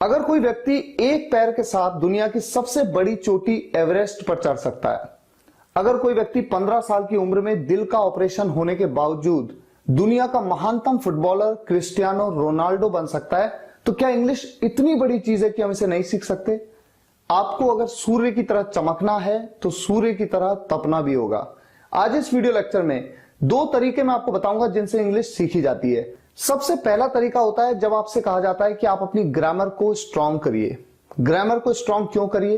अगर कोई व्यक्ति एक पैर के साथ दुनिया की सबसे बड़ी चोटी एवरेस्ट पर चढ़ सकता है, अगर कोई व्यक्ति 15 साल की उम्र में दिल का ऑपरेशन होने के बावजूद दुनिया का महानतम फुटबॉलर क्रिस्टियानो रोनाल्डो बन सकता है, तो क्या इंग्लिश इतनी बड़ी चीज है कि हम इसे नहीं सीख सकते? आपको अगर सूर्य की तरह चमकना है तो सूर्य की तरह तपना भी होगा। आज इस वीडियो लेक्चर में 2 तरीके मैं आपको बताऊंगा जिनसे इंग्लिश सीखी जाती है। सबसे पहला तरीका होता है जब आपसे कहा जाता है कि आप अपनी ग्रामर को स्ट्रांग करिए। ग्रामर को स्ट्रांग क्यों करिए?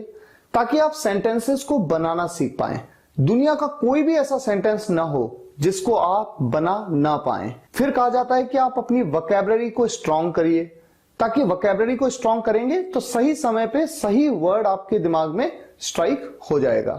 ताकि आप सेंटेंसेस को बनाना सीख पाएं। दुनिया का कोई भी ऐसा सेंटेंस ना हो जिसको आप बना ना पाएं। फिर कहा जाता है कि आप अपनी वोकैबुलरी को स्ट्रांग करिए, ताकि वोकैबुलरी को स्ट्रांग करेंगे तो सही समय पे सही वर्ड आपके दिमाग में स्ट्राइक हो जाएगा।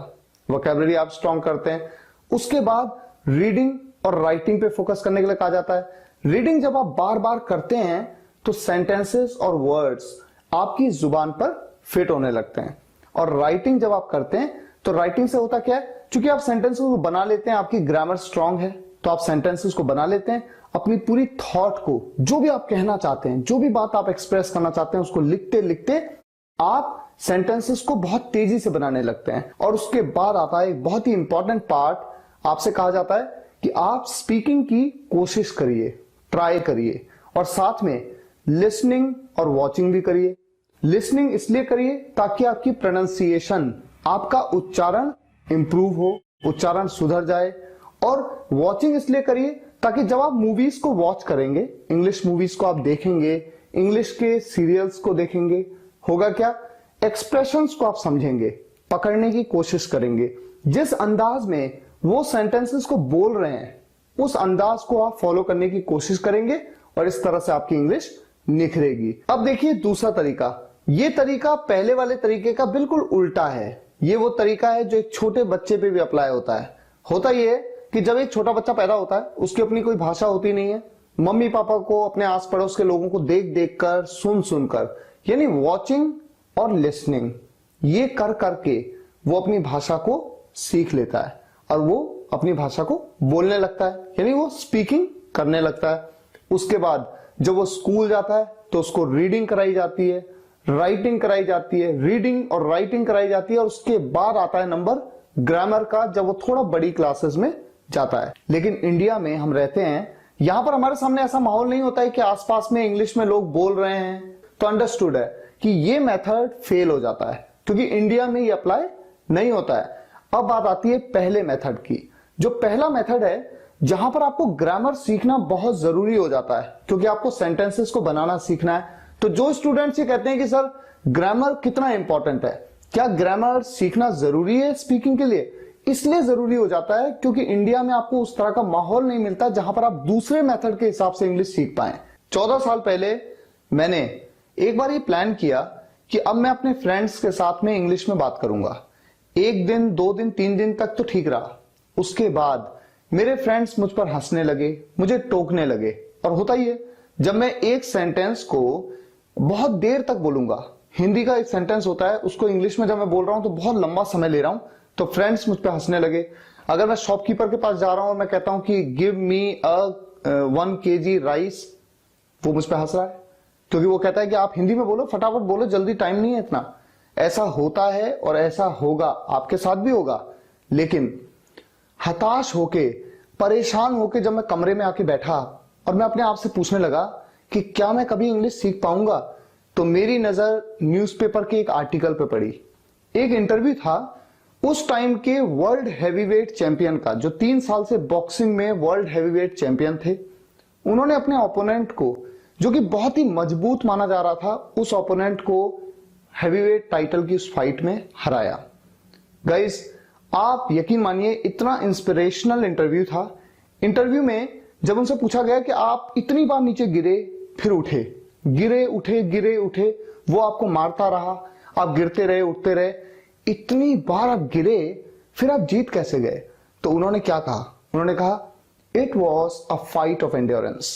वोकैबुलरी आप स्ट्रांग करते हैं, उसके बाद रीडिंग और राइटिंग पे फोकस करने के लिए कहा जाता है। रीडिंग जब आप बार बार करते हैं तो सेंटेंसेस और वर्ड्स आपकी जुबान पर फिट होने लगते हैं, और राइटिंग जब आप करते हैं तो राइटिंग से होता क्या है, क्योंकि आप सेंटेंसेस को बना लेते हैं, आपकी ग्रामर स्ट्रांग है तो आप सेंटेंसेस को बना लेते हैं, अपनी पूरी थॉट को, जो भी आप कहना चाहते हैं, जो भी बात आप एक्सप्रेस करना चाहते हैं, उसको लिखते लिखते आप सेंटेंसेस को बहुत तेजी से बनाने लगते हैं। और उसके बाद आता है एक बहुत ही इंपॉर्टेंट पार्ट, आपसे कहा जाता है कि आप स्पीकिंग की कोशिश करिए, ट्राई करिए, और साथ में लिसनिंग और वॉचिंग भी करिए। लिसनिंग इसलिए करिए ताकि आपकी प्रोनाउंसिएशन, आपका उच्चारण इंप्रूव हो, उच्चारण सुधर जाए। और वॉचिंग इसलिए करिए ताकि जब आप मूवीज को वॉच करेंगे, इंग्लिश मूवीज को आप देखेंगे, इंग्लिश के सीरियल्स को देखेंगे, होगा क्या, एक्सप्रेशंस को आप समझेंगे, पकड़ने की कोशिश करेंगे। जिस अंदाज में वो सेंटेंसेस को बोल रहे हैं उस अंदाज को आप फॉलो करने की कोशिश करेंगे, और इस तरह से आपकी इंग्लिश निखरेगी। अब देखिए दूसरा तरीका, ये तरीका पहले वाले तरीके का बिल्कुल उल्टा है। ये वो तरीका है जो एक छोटे बच्चे पे भी अप्लाई होता है। होता ये है कि जब एक छोटा बच्चा पैदा होता है, उसकी अपनी कोई भाषा होती नहीं है, मम्मी पापा को, अपने आस पड़ोस के लोगों को देख देख कर, सुन सुनकर, यानी वॉचिंग और लिसनिंग, ये कर करके वो अपनी भाषा को सीख लेता है और वो अपनी भाषा को बोलने लगता है, यानी वो स्पीकिंग करने लगता है। उसके बाद जब वो स्कूल जाता है तो उसको रीडिंग कराई जाती है, राइटिंग कराई जाती है, रीडिंग और राइटिंग कराई जाती है, और उसके बाद आता है नंबर ग्रामर का, जब वो थोड़ा बड़ी क्लासेस में जाता है। लेकिन इंडिया में हम रहते हैं, यहां पर हमारे सामने ऐसा माहौल नहीं होता है कि आसपास में इंग्लिश में लोग बोल रहे हैं, तो अंडरस्टूड है कि ये मेथड फेल हो जाता है, क्योंकि इंडिया में ये अप्लाई नहीं होता है। अब बात आती है पहले मेथड की। जो पहला मेथड है, जहां पर आपको ग्रामर सीखना बहुत जरूरी हो जाता है, क्योंकि आपको सेंटेंसेस को बनाना सीखना है। तो जो स्टूडेंट्स ये कहते हैं कि सर ग्रामर कितना इंपॉर्टेंट है, क्या ग्रामर सीखना जरूरी है स्पीकिंग के लिए? इसलिए जरूरी हो जाता है क्योंकि इंडिया में आपको उस तरह का माहौल नहीं मिलता जहां पर आप दूसरे मेथड के हिसाब से इंग्लिश सीख पाए। 14 साल पहले मैंने एक बार ये प्लान किया कि अब मैं अपने फ्रेंड्स के साथ में इंग्लिश में बात करूंगा। 1 दिन, 2 दिन, 3 दिन तक तो ठीक रहा। उसके बाद मेरे फ्रेंड्स मुझ पर हंसने लगे, मुझे टोकने लगे। और होता ही है, जब मैं एक सेंटेंस को बहुत देर तक बोलूंगा, हिंदी का एक सेंटेंस होता है, उसको इंग्लिश में जब मैं बोल रहा हूं तो बहुत लंबा समय ले रहा हूं, तो फ्रेंड्स मुझ पे हंसने लगे। अगर मैं शॉपकीपर के पास जा रहा हूं और मैं कहता हूं कि गिव मी 1 kg राइस, वो मुझ पे हंस रहा है, क्योंकि वो कहता है कि आप हिंदी में बोलो, फटाफट बोलो, जल्दी, टाइम नहीं है इतना। ऐसा होता है और ऐसा होगा, आपके साथ भी होगा। लेकिन हताश होके, परेशान होके जब मैं कमरे में आके बैठा और मैं अपने आप से पूछने लगा कि क्या मैं कभी इंग्लिश सीख पाऊंगा, तो मेरी नजर न्यूज़पेपर के एक आर्टिकल पे पड़ी। एक इंटरव्यू था उस टाइम के वर्ल्ड हैवीवेट चैंपियन का, जो 3 साल से बॉक्सिंग में वर्ल्ड हैवीवेट चैंपियन थे। उन्होंने अपने ओपोनेंट को, जो कि बहुत ही मजबूत माना जा रहा था, उस ओपोनेंट को हैवीवेट टाइटल की उस फाइट में हराया। गाइस, आप यकीन मानिए, इतना इंस्पिरेशनल इंटरव्यू था। इंटरव्यू में जब उनसे पूछा गया कि आप इतनी बार नीचे गिरे फिर उठे, गिरे उठे, गिरे उठे, वो आपको मारता रहा, आप गिरते रहे, उठते रहे, इतनी बार आप गिरे, फिर आप जीत कैसे गए? तो उन्होंने क्या कहा? उन्होंने कहा, it was a fight of endurance.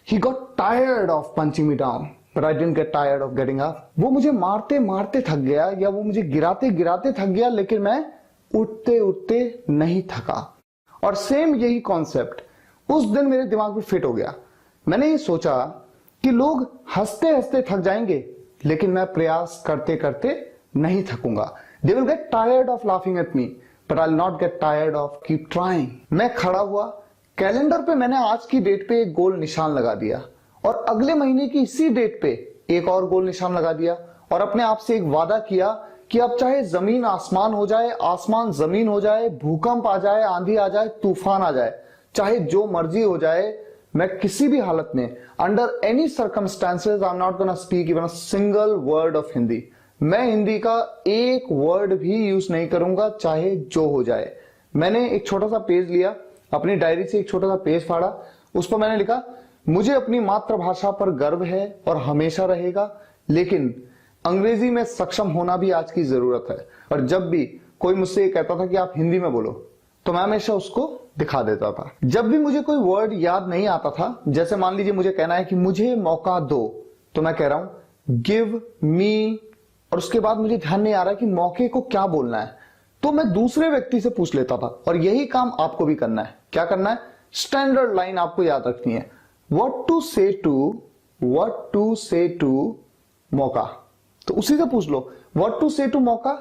He got tired of punching me down but I didn't get tired of getting up. वो मुझे मारते मारते थक गया, या वो मुझे गिराते गिराते थक गया, लेकिन मैं उठते उठते नहीं थका। और सेम यही कॉन्सेप्ट उस दिन मेरे दिमाग में फिट हो गया। मैंने ये सोचा कि लोग हंसते हंसते थक जाएंगे, लेकिन मैं प्रयास करते करते नहीं थकूंगा। They will get tired of laughing at me, but I'll not get tired of keep trying. मैं खड़ा हुआ, कैलेंडर पे मैंने आज की डेट पे एक गोल निशान लगा दिया और अगले महीने की इसी डेट पे एक और गोल निशान लगा दिया और अपने आप से एक वादा किया कि अब चाहे जमीन आसमान हो जाए, आसमान जमीन हो जाए, भूकंप आ जाए, आंधी आ जाए, तूफान आ जाए, चाहे जो मर्जी हो जाए, मैं किसी भी हालत में under any circumstances I am not gonna speak even a single word of Hindi. मैं हिंदी का एक वर्ड भी यूज नहीं करूंगा, चाहे जो हो जाए। मैंने एक छोटा सा पेज लिया, अपनी डायरी से एक छोटा सा पेज फाड़ा, उस पर मैंने लिखा, मुझे अपनी मातृभाषा पर गर्व है और हमेशा रहेगा, लेकिन अंग्रेजी में सक्षम होना भी आज की जरूरत है। और जब भी कोई मुझसे ये कहता था कि आप हिंदी में बोलो, तो मैं हमेशा उसको दिखा देता था। जब भी मुझे कोई वर्ड याद नहीं आता था, जैसे मान लीजिए मुझे कहना है कि मुझे मौका दो, तो मैं कह रहा हूं गिव मी, और उसके बाद मुझे ध्यान नहीं आ रहा कि मौके को क्या बोलना है, तो मैं दूसरे व्यक्ति से पूछ लेता था। और यही काम आपको भी करना है। क्या करना है? स्टैंडर्ड लाइन आपको याद रखनी है, व्हाट टू से टू मौका। तो उसी से पूछ लो व्हाट टू से टू मौका,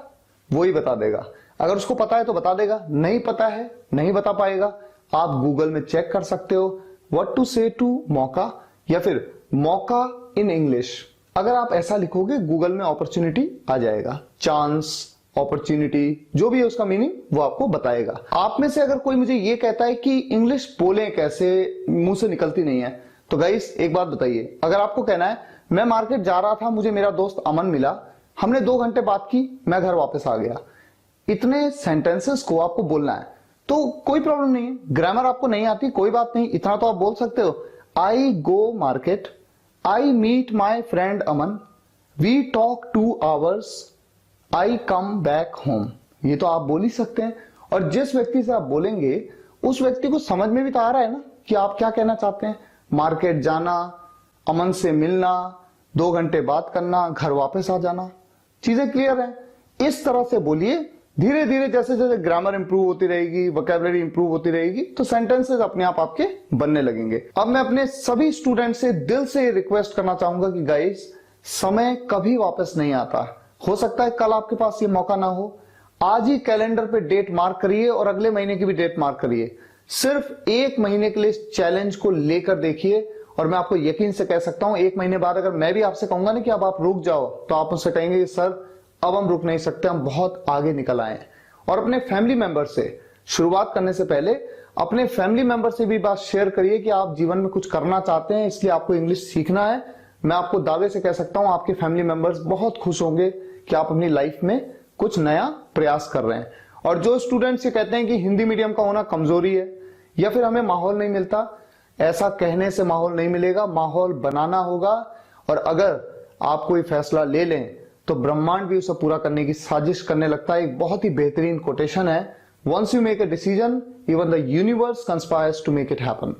वो ही बता देगा। अगर उसको पता है तो बता देगा, नहीं पता है नहीं बता पाएगा। आप गूगल में चेक कर सकते हो व्हाट टू से टू मौका, या फिर मौका इन इंग्लिश। अगर आप ऐसा लिखोगे गूगल में अपॉर्चुनिटी आ जाएगा, चांस, अपॉर्चुनिटी, जो भी है उसका मीनिंग वो आपको बताएगा। आप में से अगर कोई मुझे ये कहता है कि इंग्लिश बोले कैसे, मुंह से निकलती नहीं है, तो गाइस एक बात बताइए, अगर आपको कहना है मैं मार्केट जा रहा था, मुझे मेरा दोस्त अमन मिला, हमने 2 घंटे बात की, मैं घर वापस आ गया, इतने सेंटेंसेस को आपको बोलना है, तो कोई प्रॉब्लम नहीं है। ग्रामर आपको नहीं आती, कोई बात नहीं, इतना तो आप बोल सकते हो, I go market, I meet my friend Aman, we talk 2 hours, I come back home. ये तो आप बोल ही सकते हैं। और जिस व्यक्ति से आप बोलेंगे उस व्यक्ति को समझ में भी तो आ रहा है ना कि आप क्या कहना चाहते हैं। मार्केट जाना, अमन से मिलना, 2 घंटे बात करना, घर वापस आ जाना, चीजें क्लियर हैं। इस तरह से बोलिए, धीरे धीरे जैसे जैसे ग्रामर इंप्रूव होती रहेगी, वोकैबुलरी इंप्रूव होती रहेगी, तो सेंटेंसेस अपने आप आपके बनने लगेंगे। अब मैं अपने सभी स्टूडेंट से दिल से रिक्वेस्ट करना चाहूंगा कि गाइस, समय कभी वापस नहीं आता। हो सकता है कल आपके पास ये मौका ना हो, आज ही कैलेंडर पे डेट मार्क करिए और अगले महीने की भी डेट मार्क करिए। सिर्फ 1 महीने के लिए इस चैलेंज को लेकर देखिए, और मैं आपको यकीन से कह सकता हूं 1 महीने बाद अगर मैं भी आपसे कहूंगा ना कि अब आप रुक जाओ, तो आप मुझसे कहेंगे सर अब हम रुक नहीं सकते, हम बहुत आगे निकल आए हैं। और अपने फैमिली मेंबर से शुरुआत करने से पहले अपने फैमिली मेंबर से भी बात शेयर करिए कि आप जीवन में कुछ करना चाहते हैं, इसलिए आपको इंग्लिश सीखना है। मैं आपको दावे से कह सकता हूं आपके फैमिली मेंबर्स बहुत खुश होंगे कि आप अपनी लाइफ में कुछ नया प्रयास कर रहे हैं। और जो स्टूडेंट्स ये कहते हैं कि हिंदी मीडियम का होना कमजोरी है या फिर हमें माहौल नहीं मिलता, ऐसा कहने से माहौल नहीं मिलेगा, माहौल बनाना होगा। और अगर आप कोई फैसला ले लें तो ब्रह्मांड भी उसे पूरा करने की साजिश करने लगता है। एक बहुत ही बेहतरीन कोटेशन है, once you make a decision even the universe conspires to make it happen.